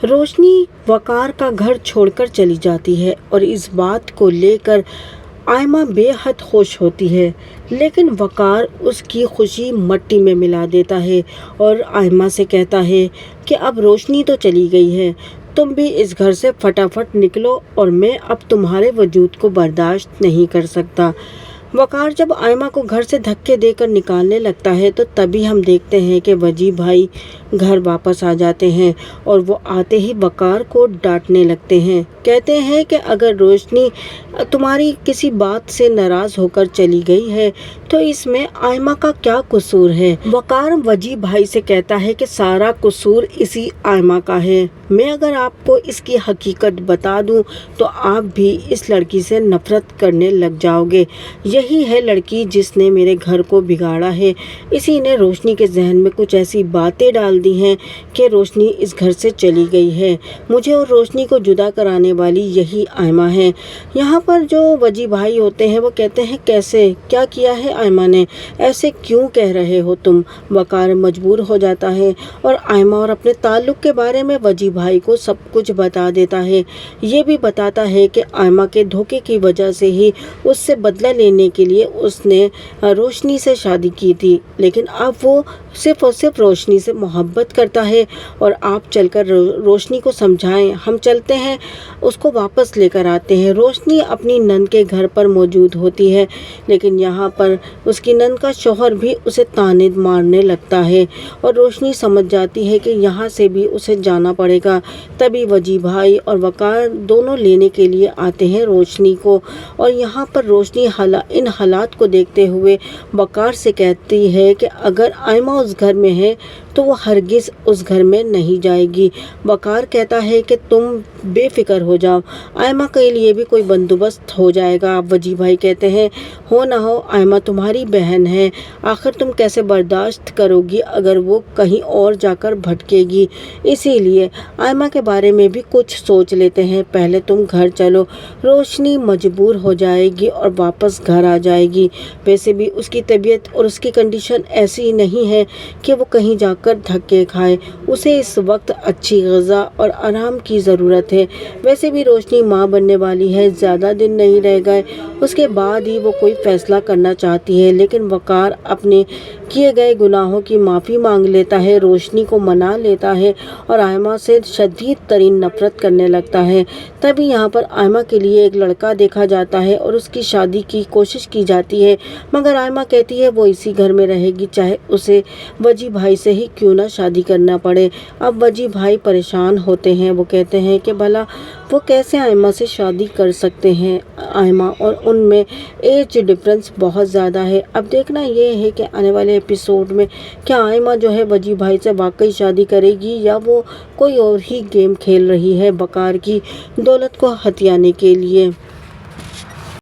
रोशनी वकार का घर छोड़कर चली जाती है और इस बात को लेकर आयमा बेहद खुश होती है, लेकिन वकार उसकी खुशी मट्टी में मिला देता है और आयमा से कहता है कि अब रोशनी तो चली गई है, तुम भी इस घर से फटाफट निकलो और मैं अब तुम्हारे वजूद को बर्दाश्त नहीं कर सकता। वकार जब आयमा को घर से धक्के देकर निकालने लगता है तो तभी हम देखते हैं कि वजी भाई घर वापस आ जाते हैं और वो आते ही वकार को डांटने लगते हैं। कहते हैं कि अगर रोशनी तुम्हारी किसी बात से नाराज़ होकर चली गई है तो इसमें आयमा का क्या कसूर है। वकार वजी भाई से कहता है कि सारा कसूर इसी आयमा का है। मैं अगर आपको इसकी हकीकत बता दूं तो आप भी इस लड़की से नफरत करने लग जाओगे। यही है लड़की जिसने मेरे घर को बिगाड़ा है। इसी ने रोशनी के जहन में कुछ ऐसी बातें डाल दी हैं कि रोशनी इस घर से चली गई है। मुझे और रोशनी को जुदा कराने वाली यही आयमा है। यहाँ पर जो वजी भाई होते हैं वो कहते हैं कैसे, क्या किया है आयमा ने, ऐसे क्यों कह रहे हो तुम। वकार मजबूर हो जाता है और आयमा और अपने ताल्लुक़ के बारे में वजी भाई को सब कुछ बता देता है। ये भी बताता है कि आयमा के धोखे की वजह से ही उससे बदला लेने के लिए उसने रोशनी से शादी की थी, लेकिन अब वो सिर्फ और सिर्फ रोशनी से मोहब्बत करता है और आप चलकर रोशनी को समझाएं। हम चलते हैं, उसको वापस लेकर आते हैं। रोशनी अपनी नंद के घर पर मौजूद होती है, लेकिन यहाँ पर उसकी नंद का शौहर भी उसे ताने मारने लगता है और रोशनी समझ जाती है कि यहाँ से भी उसे जाना पड़ेगा। तभी वजी भाई और वकार दोनों लेने के लिए आते हैं रोशनी को और यहाँ पर रोशनी इन हालात को देखते हुए वकार से कहती है कि अगर आयमा उस घर में है तो वो हरगिज़ उस घर में नहीं जाएगी। वकार कहता है कि तुम बेफिक्र हो जाओ, आयमा के लिए भी कोई बंदोबस्त हो जाएगा। वजी भाई कहते हैं हो ना हो आयमा तुम्हारी बहन है, आखिर तुम कैसे बर्दाश्त करोगी अगर वो कहीं और जाकर भटकेगी। इसीलिए आयमा के बारे में भी कुछ सोच लेते हैं, पहले तुम घर चलो। रोशनी मजबूर हो जाएगी और वापस घर आ जाएगी। वैसे भी उसकी तबीयत और उसकी कंडीशन ऐसी नहीं है कि वो कहीं जाकर धक्के खाए। उसे इस वक्त अच्छी ग़िज़ा और आराम की ज़रूरत है। वैसे भी रोशनी माँ बनने वाली है, ज़्यादा दिन नहीं रह गए, उसके बाद ही वो कोई फ़ैसला करना चाहती है। लेकिन वकार अपने किए गए गुनाहों की माफ़ी मांग लेता है, रोशनी को मना लेता है और आयमा से शदीद तरीन नफ़रत करने लगता है। तभी यहाँ पर आयमा के लिए एक लड़का देखा जाता है और उसकी शादी की कोशिश की जाती है, मगर आयमा कहती है वो इसी घर में रहेगी, चाहे उसे वजी भाई से ही क्यों ना शादी करना पड़े। अब वजी भाई परेशान होते हैं, वो कहते हैं कि भला वो कैसे आयमा से शादी कर सकते हैं। आयमा और उनमें एज डिफरेंस बहुत ज़्यादा है। अब देखना ये है कि आने वाले एपिसोड में क्या आयमा जो है वजी भाई से वाकई शादी करेगी या वो कोई और ही गेम खेल रही है वकार की दौलत को हथियाने के लिए।